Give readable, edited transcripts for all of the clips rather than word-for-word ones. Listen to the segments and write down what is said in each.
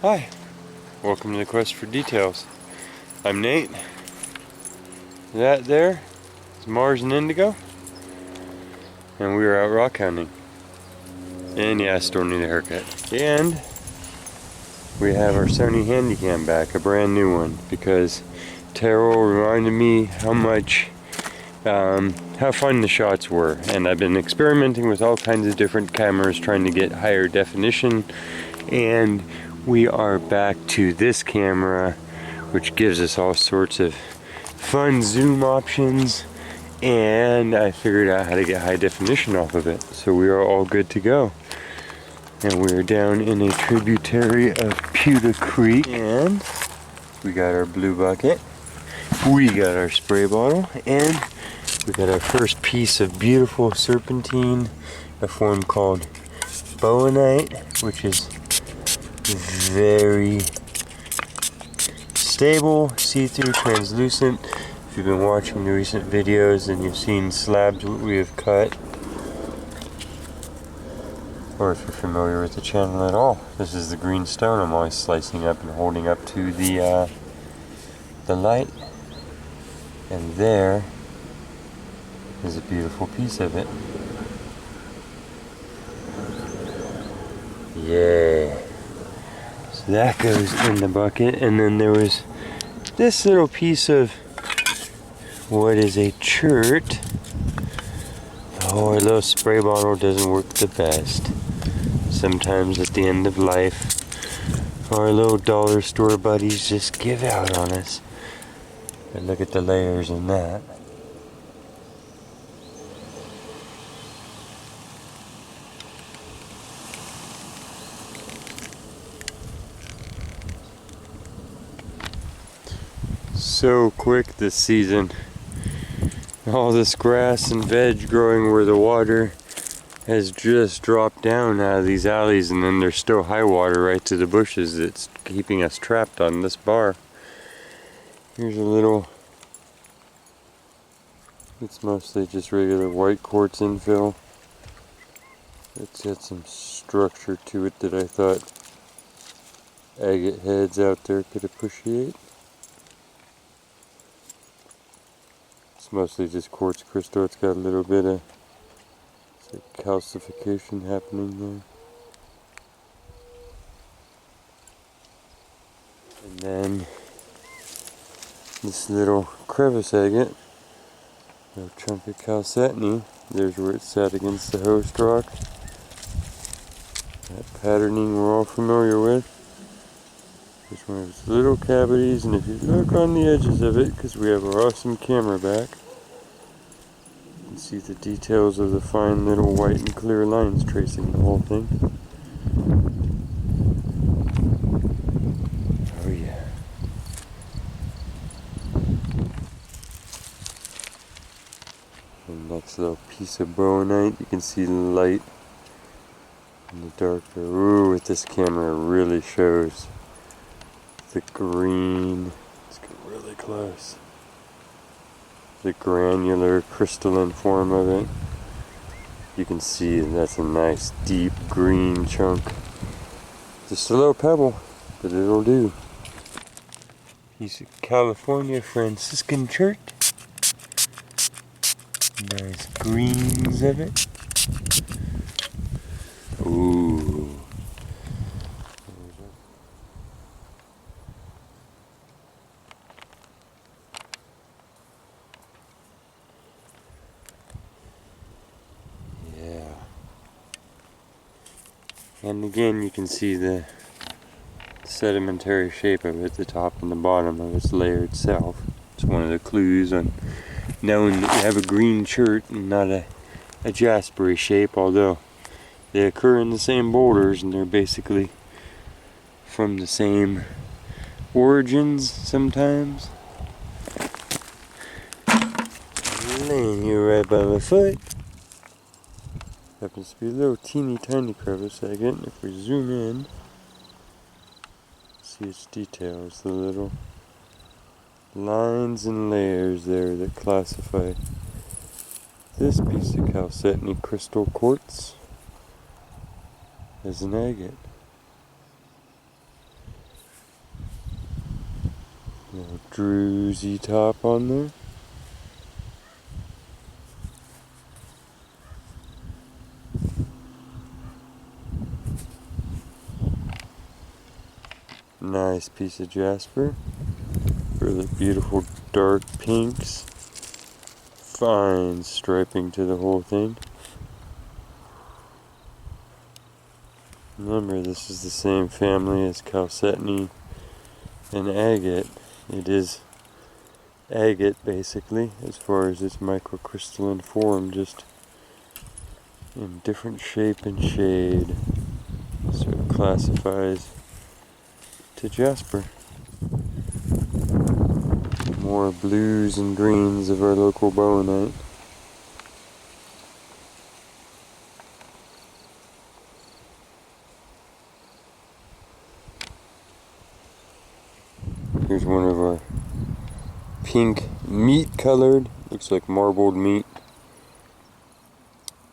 Hi, welcome to the Quest for Details. I'm Nate. That there is Mars and Indigo, and we are out rockhounding. And yeah, I still need a haircut. And we have our Sony Handycam back, a brand new one, because Terrell reminded me how fun the shots were, and I've been experimenting with all kinds of different cameras trying to get higher definition, and we are back to this camera, which gives us all sorts of fun zoom options, and I figured out how to get high definition off of it, so we are all good to go. And we are down in a tributary of Putah Creek, and we got our blue bucket, we got our spray bottle, and we got our first piece of beautiful serpentine, a form called bowenite, which is very stable, see-through, translucent. If you've been watching the recent videos and you've seen slabs we have cut, or if you're familiar with the channel at all, this is the green stone I'm always slicing up and holding up to the light, and there is a beautiful piece of it. Yeah. So that goes in the bucket, and then there was this little piece of what is a chert. Oh, our little spray bottle doesn't work the best. Sometimes at the end of life, our little dollar store buddies just give out on us. But look at the layers in that. So quick this season. All this grass and veg growing where the water has just dropped down out of these alleys, and then there's still high water right to the bushes. It's keeping us trapped on this bar. Here's a little, it's mostly just regular white quartz infill. It's got some structure to it that I thought agate heads out there could appreciate. It's mostly just quartz crystal. It's got a little bit of calcification happening there. And then this little crevice agate, a chunk of calcetony. There's where it's sat against the host rock. That patterning we're all familiar with. There's one of its little cavities, and if you look on the edges of it, because we have our awesome camera back, you can see the details of the fine little white and clear lines tracing the whole thing. Oh yeah. The next little piece of bowenite, you can see the light in the dark there. Ooh, with this camera it really shows the green. Let's get really close. The granular crystalline form of it. You can see that's a nice deep green chunk. Just a little pebble, but it'll do. Piece of California Franciscan chert. Nice greens of it. Ooh. And again, you can see the sedimentary shape of it, the top and the bottom of its layer itself. It's one of the clues on knowing that you have a green chert and not a jaspery shape, although they occur in the same boulders and they're basically from the same origins sometimes. Laying here right by my foot. Happens to be a little teeny tiny crevice agate. If we zoom in, see its details, the little lines and layers there that classify this piece of calcetony crystal quartz as an agate. Little druzy top on there. Nice piece of jasper. Really beautiful dark pinks. Fine striping to the whole thing. Remember, this is the same family as chalcedony and agate. It is agate basically, as far as its microcrystalline form, just in different shape and shade. So it classifies to jasper. More blues and greens of our local bowenite. Here's one of our pink meat colored, looks like marbled meat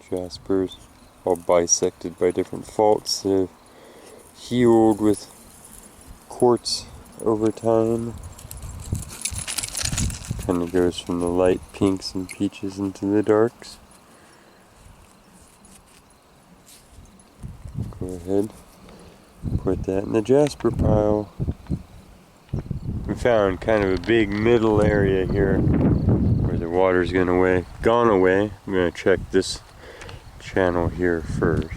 jaspers, all bisected by different faults that have healed with quartz over time. Kind of goes from the light pinks and peaches into the darks. Go ahead, put that in the jasper pile. We found kind of a big middle area here where the water's gone away. I'm going to check this channel here first.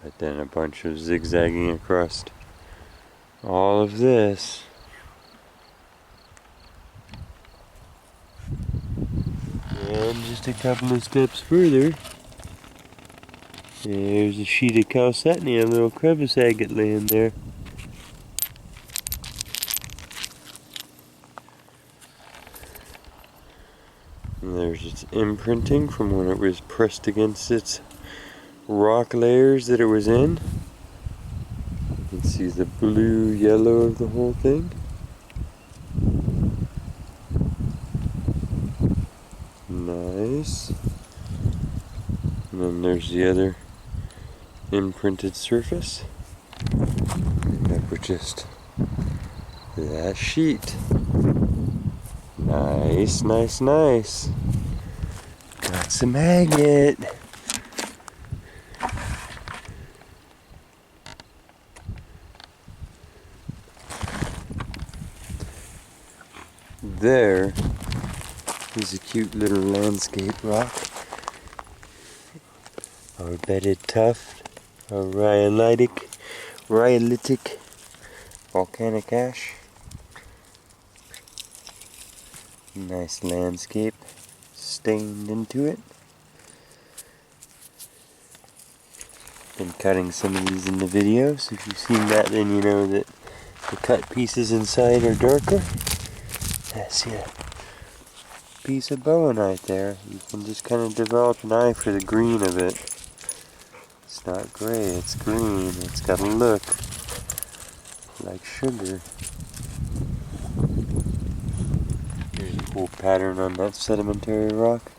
But then a bunch of zigzagging across all of this. And just a couple of steps further, there's a sheet of chalcedony, a little crevice agate laying there. And there's its imprinting from when it was pressed against its rock layers that it was in. You can see the blue yellow of the whole thing. Nice. And then there's the other imprinted surface. End up with just that sheet. Nice, nice, nice. Got some agate. There is a cute little landscape rock. Our bedded tuft, our rhyolitic volcanic ash. Nice landscape stained into it. Been cutting some of these in the video, so if you've seen that, then you know that the cut pieces inside are darker. That's a piece of bowenite there. You can just kind of develop an eye for the green of it. It's not gray, it's green. It's got a look like sugar. There's a cool pattern on that sedimentary rock.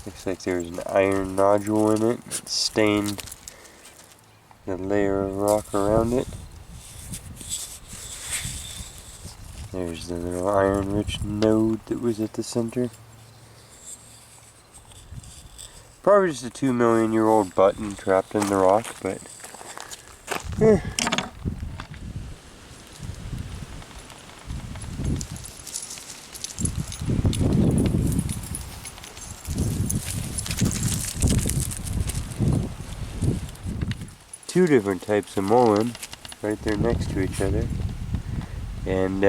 Looks like there's an iron nodule in it. It's stained the layer of rock around it. There's the little iron-rich node that was at the center. Probably just a 2 million year old button trapped in the rock, but two different types of mullein right there next to each other. And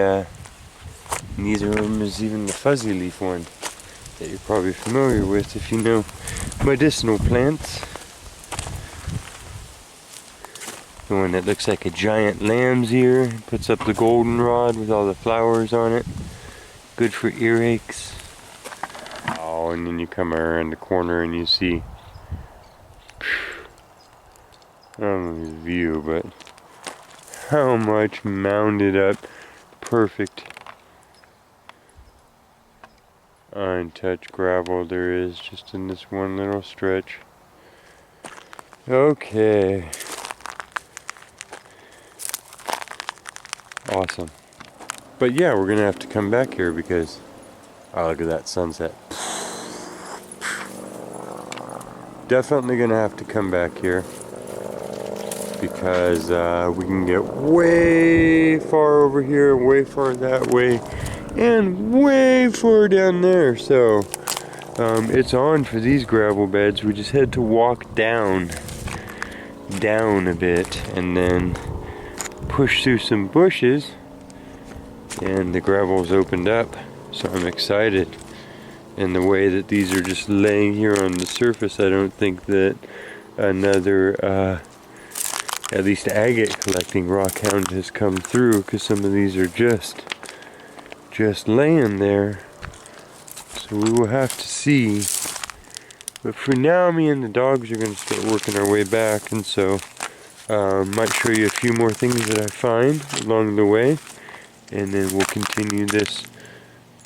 neither of them is even the fuzzy leaf one that you're probably familiar with if you know medicinal plants. The one that looks like a giant lamb's ear, puts up the goldenrod with all the flowers on it. Good for earaches. Oh, and then you come around the corner and you see, I don't know the view, but how much mounded up, perfect, untouched gravel there is just in this one little stretch. Okay. Awesome. But yeah, we're gonna have to come back here because, oh, look at that sunset. Definitely gonna have to come back here because we can get way far over here, way far that way, and way far down there. So it's on for these gravel beds. We just had to walk down a bit and then push through some bushes, and the gravel's opened up. So I'm excited. And the way that these are just laying here on the surface, I don't think that another at least agate collecting rockhound has come through, because some of these are just laying there. So we will have to see. But for now, me and the dogs are going to start working our way back, and so might show you a few more things that I find along the way, and then we'll continue this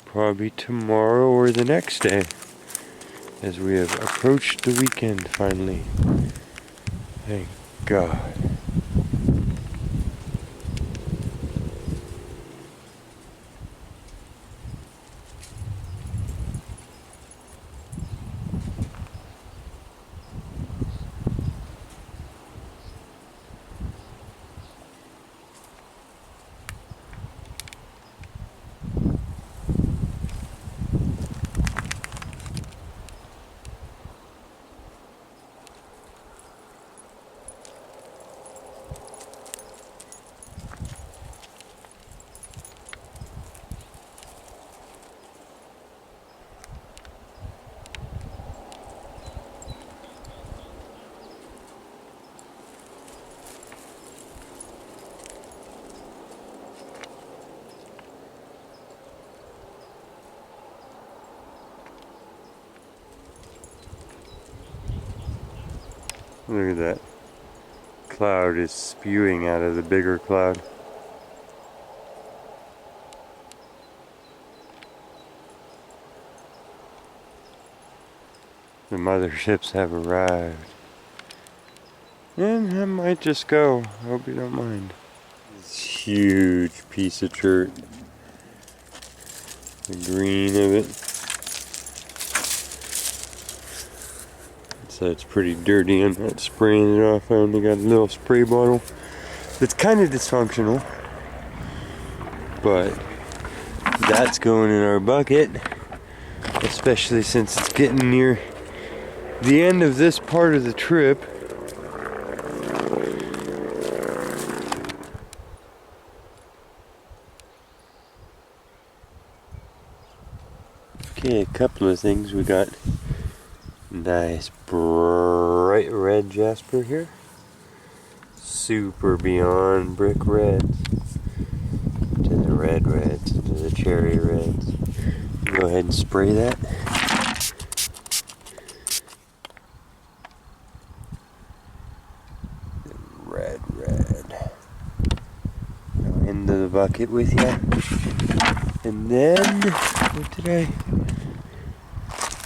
probably tomorrow or the next day, as we have approached the weekend finally. Thank God. Look at that. Cloud is spewing out of the bigger cloud. The motherships have arrived. And I might just go. I hope you don't mind. This huge piece of chert. The green of it. So it's pretty dirty. I'm not spraying it off. I only got a little spray bottle. It's kind of dysfunctional, but that's going in our bucket, especially since it's getting near the end of this part of the trip. Okay, a couple of things. We got nice bright red jasper here. Super beyond brick reds. To the red reds, to the cherry reds. Go ahead and spray that. The red. Go into the bucket with you. And then, what did I?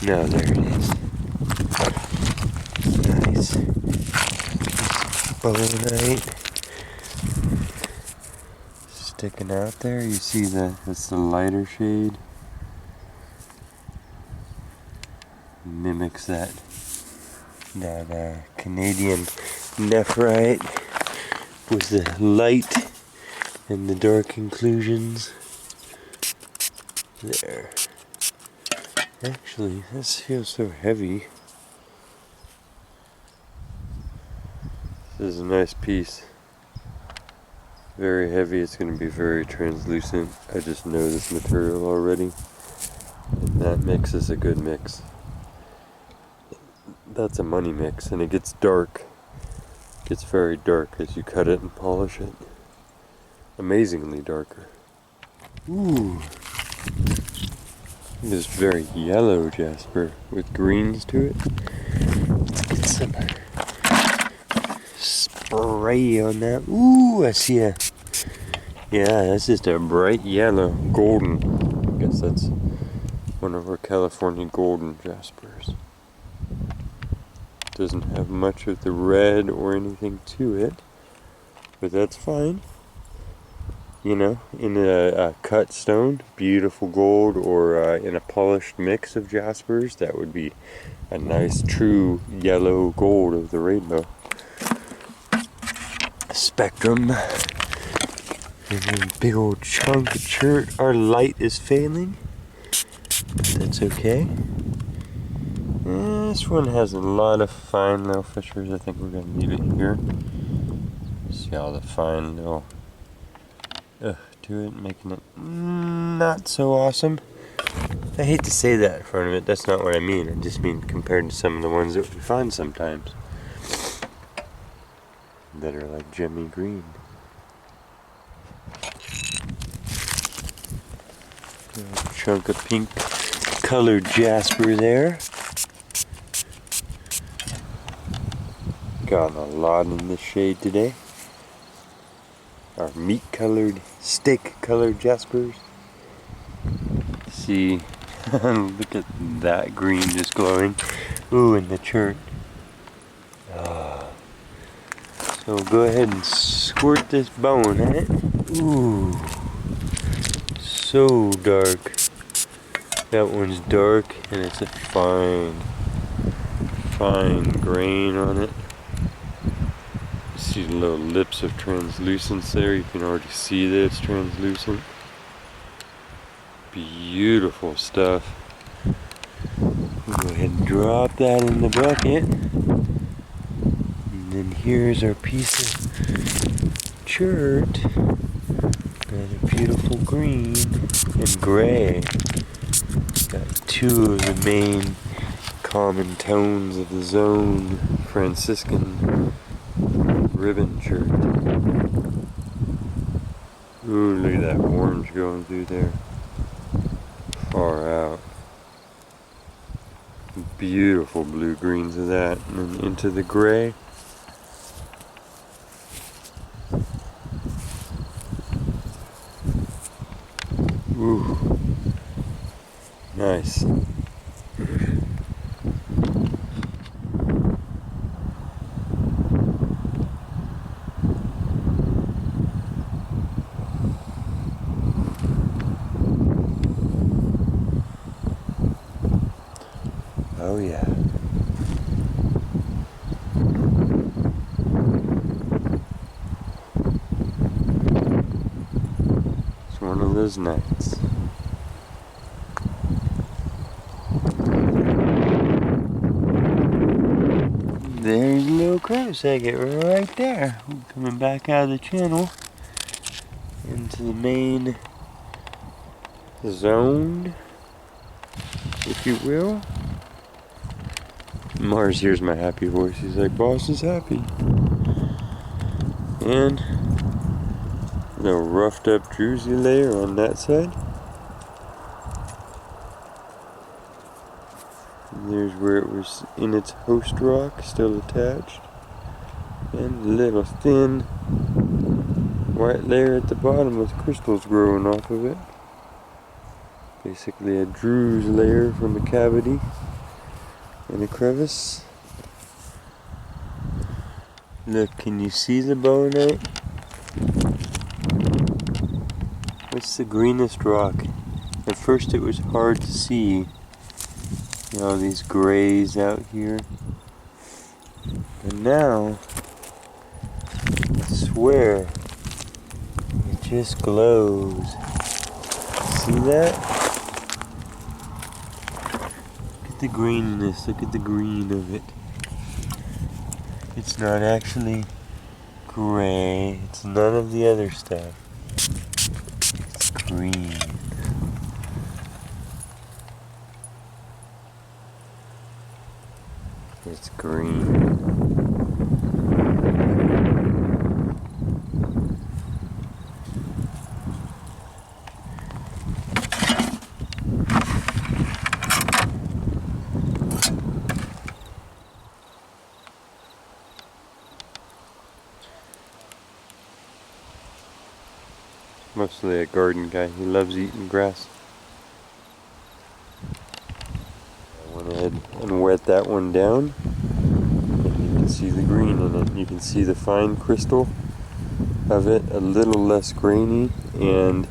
No, there it is. Nice. Bonite sticking out there. You see it's the lighter shade. Mimics that Canadian nephrite with the light and the dark inclusions. There. Actually, this feels so heavy. This is a nice piece. Very heavy. It's going to be very translucent. I just know this material already. And that mix is a good mix. That's a money mix, and it gets dark. It gets very dark as you cut it and polish it. Amazingly darker. Ooh. This very yellow jasper with greens to it. Let's get some spray on that. Ooh, I see a. Yeah, that's just a bright yellow, golden. I guess that's one of our California golden jaspers. Doesn't have much of the red or anything to it, but that's fine. you know, in a cut stone, beautiful gold, or in a polished mix of jaspers, that would be a nice true yellow gold of the rainbow spectrum. And then big old chunk of chert. Our light is failing, but that's okay. This one has a lot of fine little fissures. I think we're gonna leave it here. See all the fine little to it, making it not so awesome. I hate to say that in front of it. That's not what I mean. I just mean compared to some of the ones that we find sometimes that are like gemmy green. A chunk of pink colored jasper there. Got a lot in this shade today. Our meat colored, steak colored jaspers. See, look at that green just glowing. Ooh, and the chert. So go ahead and squirt this bone at it. Ooh, so dark. That one's dark and it's a fine grain on it. You see the little lips of translucence there. You can already see that it's translucent. Beautiful stuff. We'll go ahead and drop that in the bucket. And then here's our piece of chert. And a beautiful green and gray. Got two of the main common tones of the zone, Franciscan ribbon chert. Ooh, look at that orange going through there. Far out. Beautiful blue greens of that. And then into the gray. Ooh. Nice. Oh yeah. It's one of those nights. There's a little crevice agate right there. Coming back out of the channel into the main zone, if you will. Mars hears my happy voice. He's like, boss is happy. And a little roughed up druzy layer on that side. And there's where it was in its host rock, still attached. And a little thin white layer at the bottom with crystals growing off of it. Basically a druze layer from a cavity in a crevice. Look, can you see the bonite? What's the greenest rock? At first it was hard to see. You know, these grays out here. And now, I swear, it just glows. See that? Look at the greenness, look at the green of it. It's not actually gray, it's none of the other stuff. It's green. It's green. Mostly a garden guy. He loves eating grass. I went ahead and wet that one down. And you can see the green in it. You can see the fine crystal of it a little less grainy, and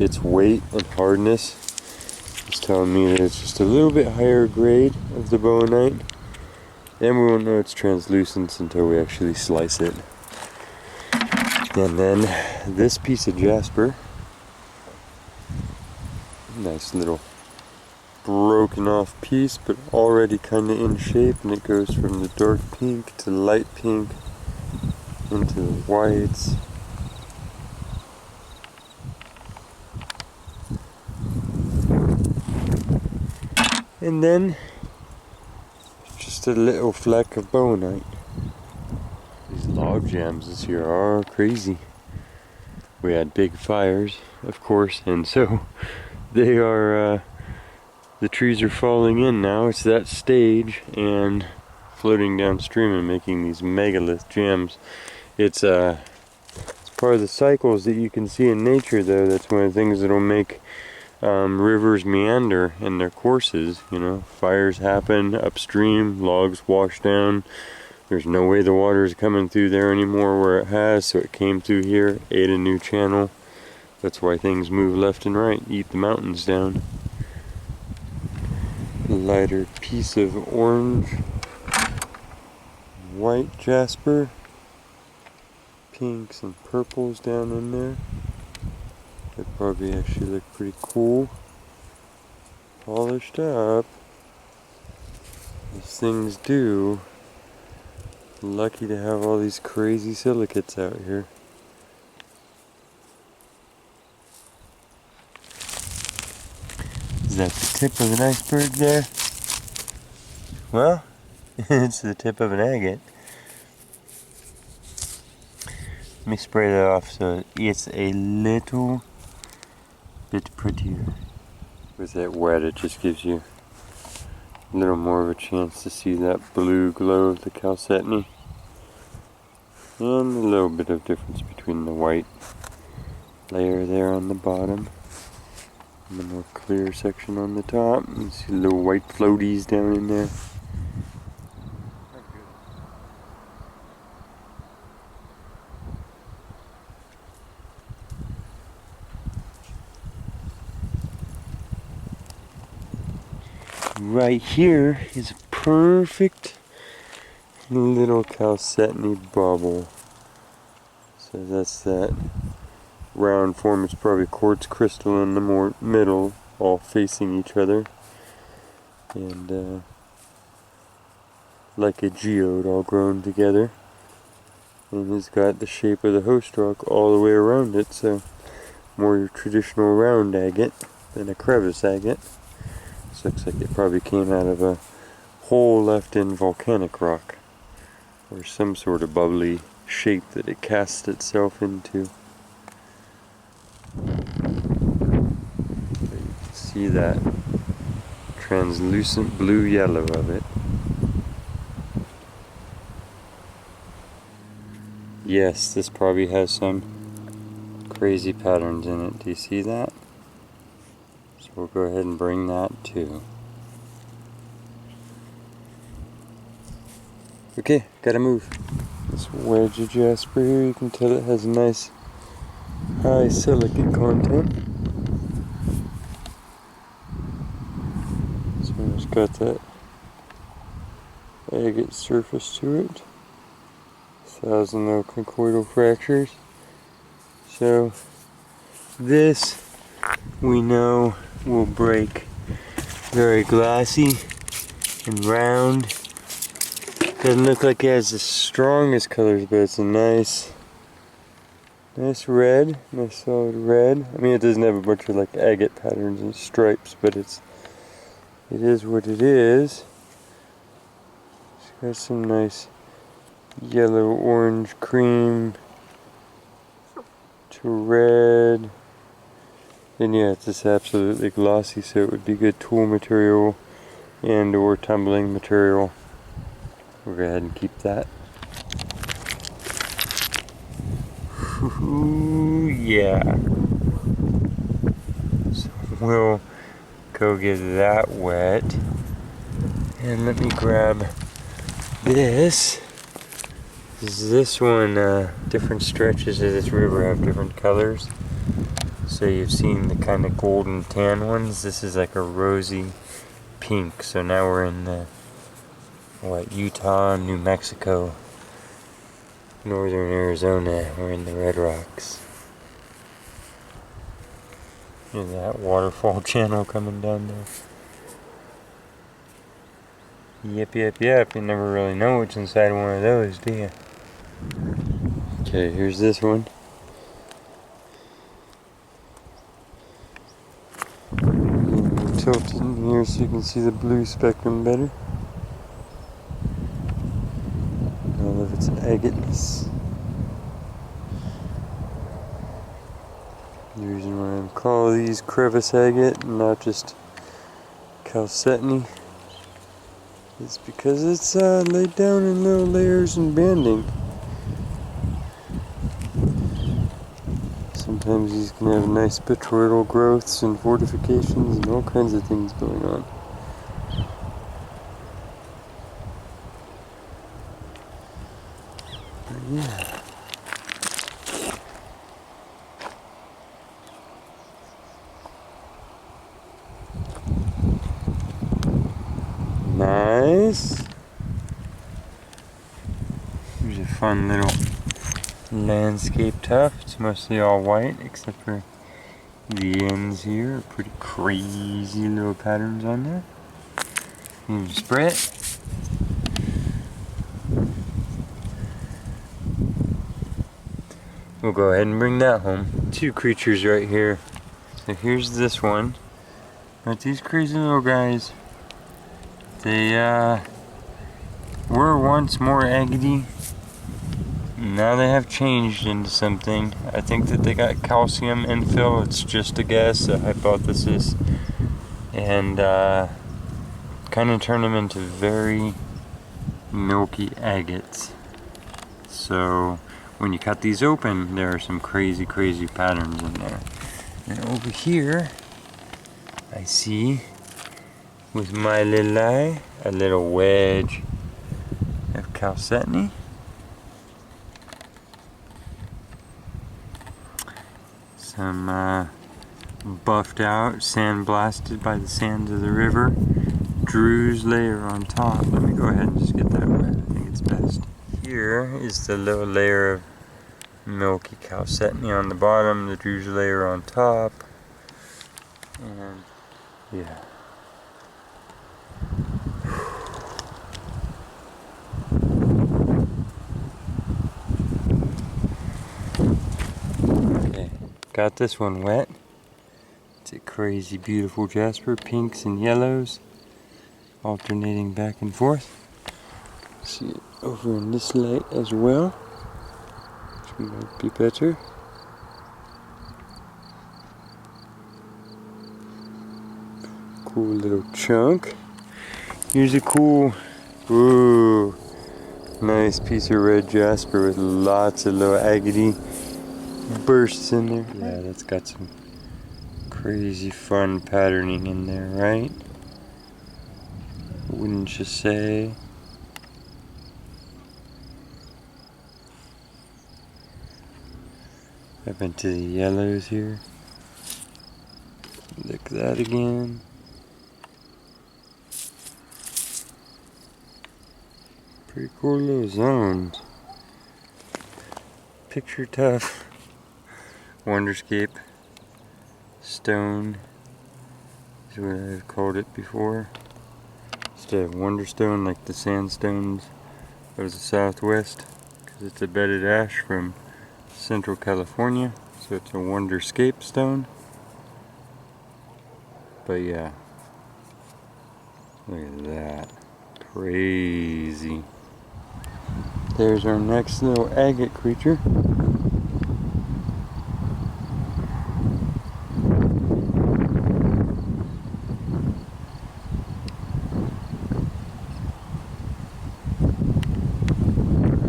its weight and hardness is telling me that it's just a little bit higher grade of the bowenite. And we won't know its translucence until we actually slice it. And then this piece of jasper, nice little broken off piece, but already kind of in shape, and it goes from the dark pink to light pink into the whites. And then just a little fleck of bowenite. These log jams this year are crazy. We had big fires, of course, and so they are, the trees are falling in now. It's that stage, and floating downstream and making these megalith jams. It's part of the cycles that you can see in nature, though. That's one of the things that'll make rivers meander in their courses. You know, fires happen upstream, logs wash down. There's no way the water is coming through there anymore where it has, so it came through here, ate a new channel. That's why things move left and right, eat the mountains down. Lighter piece of orange, white jasper, pinks and purples down in there. That probably actually look pretty cool. Polished up, as things do. Lucky to have all these crazy silicates out here. Is that the tip of an iceberg there? Well, it's the tip of an agate. Let me spray that off so it's a little bit prettier. With that wet, it just gives you a little more of a chance to see that blue glow of the chalcedony. And a little bit of difference between the white layer there on the bottom and the more clear section on the top. You see little white floaties down in there. Right here is a perfect little chalcedony bubble. So that's that round form. It's probably quartz crystal in the middle, all facing each other. And like a geode all grown together. And it's got the shape of the host rock all the way around it, so more your traditional round agate than a crevice agate. This looks like it probably came out of a hole left in volcanic rock, or some sort of bubbly shape that it casts itself into. You can see that translucent blue yellow of it. Yes, this probably has some crazy patterns in it. Do you see that? So we'll go ahead and bring that too. Okay, gotta move. This wedge of jasper here, you can tell it has a nice high silicate content. So it's got that agate surface to it. 1,000 little conchoidal fractures. So this we know will break very glossy and round. Doesn't look like it has the strongest colors, but it's a nice red, nice solid red. I mean, it doesn't have a bunch of like agate patterns and stripes, but it is what it is. It's got some nice yellow, orange, cream to red. And yeah, it's just absolutely glossy, so it would be good tool material and or tumbling material. We'll go ahead and keep that. Ooh, yeah. So we'll go get that wet. And let me grab this This one, different stretches of this river have different colors. So you've seen the kind of golden tan ones. This is like a rosy pink. So now we're in the, Utah, New Mexico, northern Arizona. We're in the Red Rocks. Here's that waterfall channel coming down there. Yep. You never really know what's inside one of those, do you? Okay, here's this one. Tilted in here so you can see the blue spectrum better. All of its agateness. The reason why I call these crevice agate and not just chalcedony is because it's laid down in little layers and banding. Sometimes these can have nice petroidal growths and fortifications and all kinds of things going on. But yeah. Nice. Here's a fun little landscape tuft. It's mostly all white except for the ends here. Are pretty crazy little patterns on there. You can spray it. We'll go ahead and bring that home. Two creatures right here. So here's this one. But these crazy little guys, they were once more agate. Now they have changed into something. I think that they got calcium infill. It's just a guess, a hypothesis. And kind of turn them into very milky agates. So when you cut these open, there are some crazy patterns in there. And over here, I see, with my little eye, a little wedge of chalcedony. Some buffed out, sandblasted by the sands of the river, Drew's layer on top. Let me go ahead and just get that wet. I think it's best. Here is the little layer of milky chalcedony on the bottom, the Drew's layer on top, and yeah. Okay, got this one wet. It's a crazy beautiful jasper, pinks and yellows, alternating back and forth. See it over in this light as well, which might be better. Cool little chunk. Here's a cool, ooh, nice piece of red jasper with lots of little agate bursts in there. Yeah, that's got some crazy fun patterning in there, right? Wouldn't you say? Up into the yellows here. Look at that again. Pretty cool little zones. Picture tough. Wonderscape stone is what I've called it before. Instead of wonderstone like the sandstones of the Southwest, because it's a bedded ash from Central California, so it's a wonderscape stone. But yeah, look at that. Crazy. There's our next little agate creature.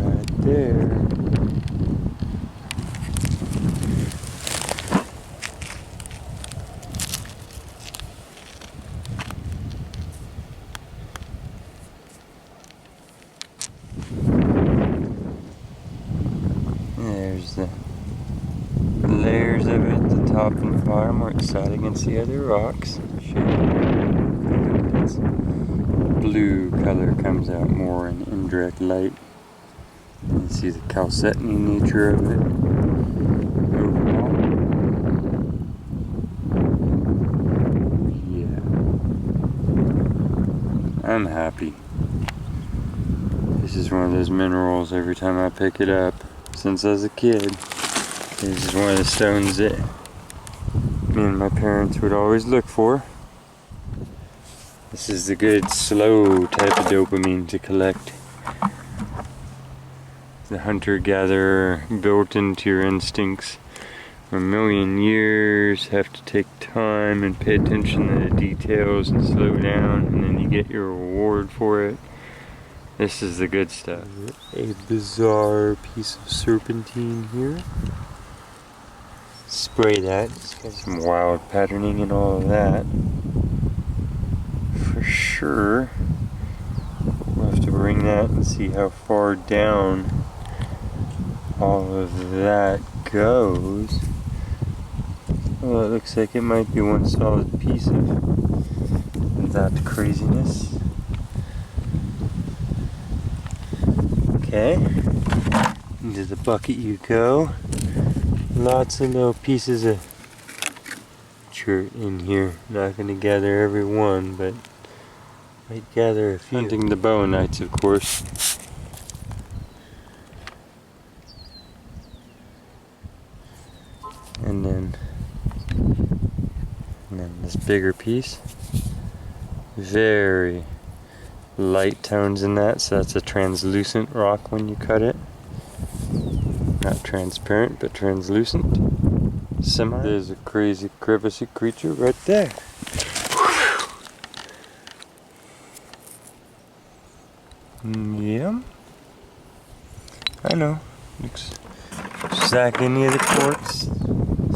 Right there. top and bottom where it's sat against the other rocks. Its blue color comes out more in indirect light. You see the chalcedony nature of it overall. Yeah. I'm happy. This is one of those minerals every time I pick it up since I was a kid. This is one of the stones that me and my parents would always look for. This is the good slow type of dopamine to collect. The hunter-gatherer built into your instincts for a million years, have to take time and pay attention to the details and slow down, and then you get your reward for it. This is the good stuff. A bizarre piece of serpentine here. Spray that. It's got some wild patterning and all of that. For sure. We'll have to bring that and see how far down all of that goes. Well, it looks like it might be one solid piece of that craziness. Okay, into the bucket you go. Lots of little pieces of chert in here. Not going to gather every one, but might gather a few. Hunting the bowenites, of course. And then this bigger piece. Very light tones in that, so that's a translucent rock when you cut it. Not transparent, but translucent. There's a crazy crevicey creature right there. Yeah. I know. Looks just like any of the quartz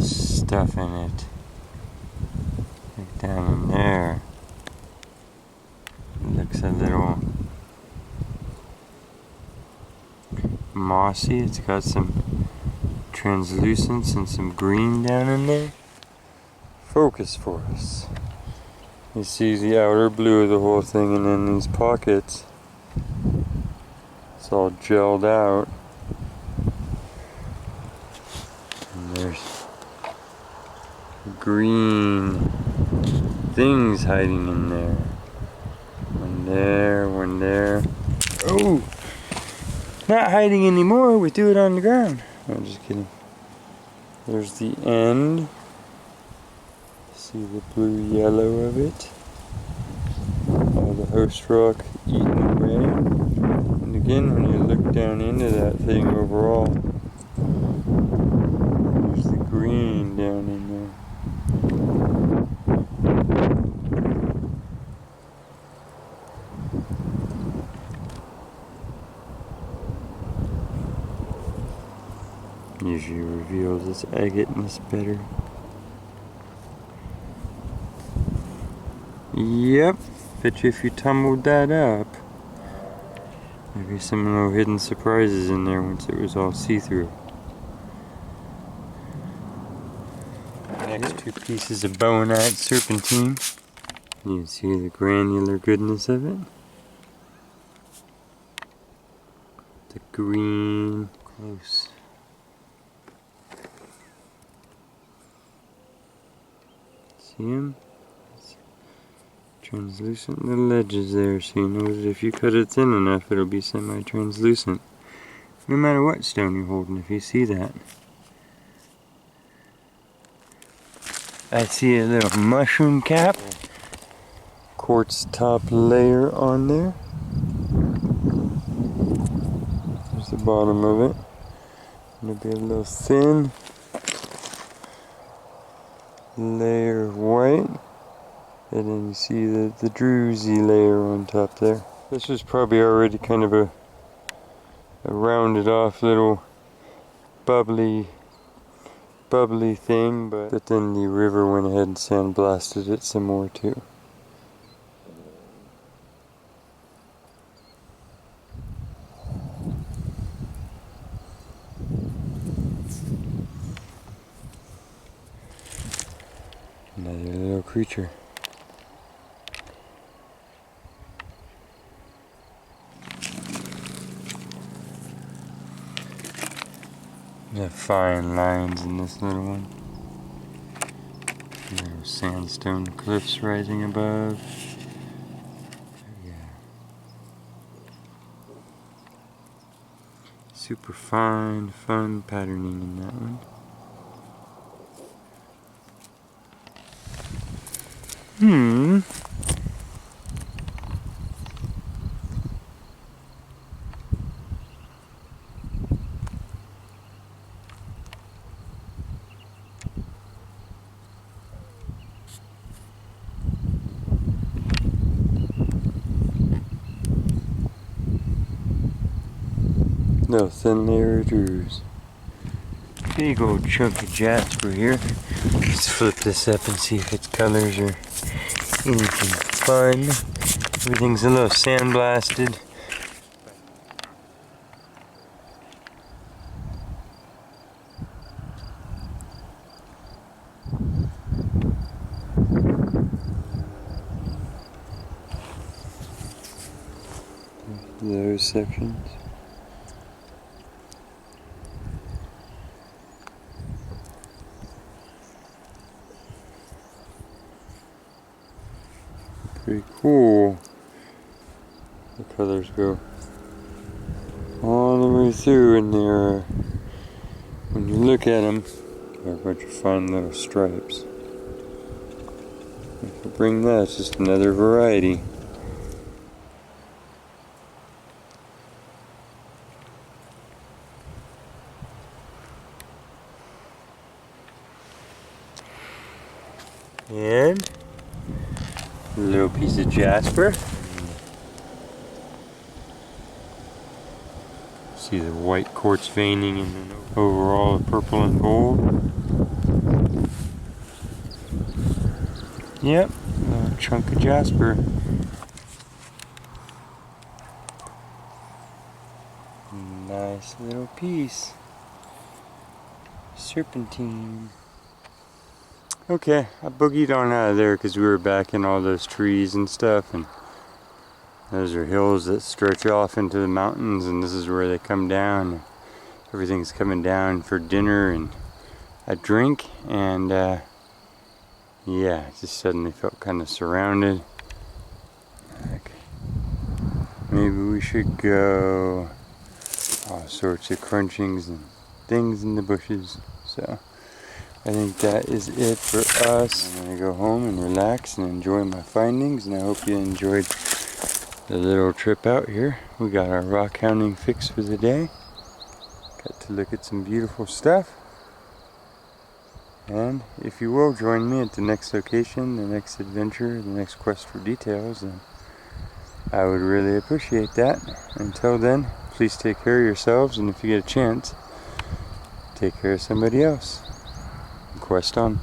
stuff in it. Look down in there. Looks a little mossy. It's got some translucence and some green down in there. Focus for us. You see the outer blue of the whole thing, and then these pockets. It's all gelled out. And there's green things hiding in there. One there. Oh! Not hiding anymore, we threw it on the ground. I'm just kidding. There's the end. See the blue-yellow of it. All the host rock eaten away. And again, when you look down into that thing overall, there's the green down in there. Usually reveals its agateness better. Yep, bet you if you tumbled that up, there'd be some little hidden surprises in there once it was all see-through. Next two pieces of bowenite serpentine. You can see the granular goodness of it. The green, close. See them? Translucent little edges there, so you know that if you cut it thin enough, it'll be semi-translucent. No matter what stone you're holding, if you see that. I see a little mushroom cap. Quartz top layer on there. There's the bottom of it. It'll be a little thin layer of white, and then you see the druzy layer on top there. This was probably already kind of a rounded off little bubbly thing, but then the river went ahead and sandblasted it some more too. creature. The fine lines in this little one. There's sandstone cliffs rising above. Yeah. Super fine, fun patterning in that one. Little thin layer of druze. Big old chunk of jasper here. Let's flip this up and see if its colors are anything fun. Everything's a little sandblasted. Those sections. Pretty cool. The colors go all the way through, and they're, when you look at them, they're a bunch of fine little stripes. If you bring that, it's just another variety. And a little piece of jasper. See the white quartz veining and then overall the purple and gold. Yep, a chunk of jasper. Nice little piece. Serpentine. Okay, I boogied on out of there because we were back in all those trees and stuff, and those are hills that stretch off into the mountains, and this is where they come down. Everything's coming down for dinner and a drink, and yeah, I just suddenly felt kind of surrounded. Like, maybe we should go. All sorts of crunchings and things in the bushes. So I think that is it for us. I'm gonna go home and relax and enjoy my findings, and I hope you enjoyed the little trip out here. We got our rock hounding fix for the day. Got to look at some beautiful stuff. And if you will join me at the next location, the next adventure, the next quest for details, then I would really appreciate that. Until then, please take care of yourselves, and if you get a chance, take care of somebody else. Quest on.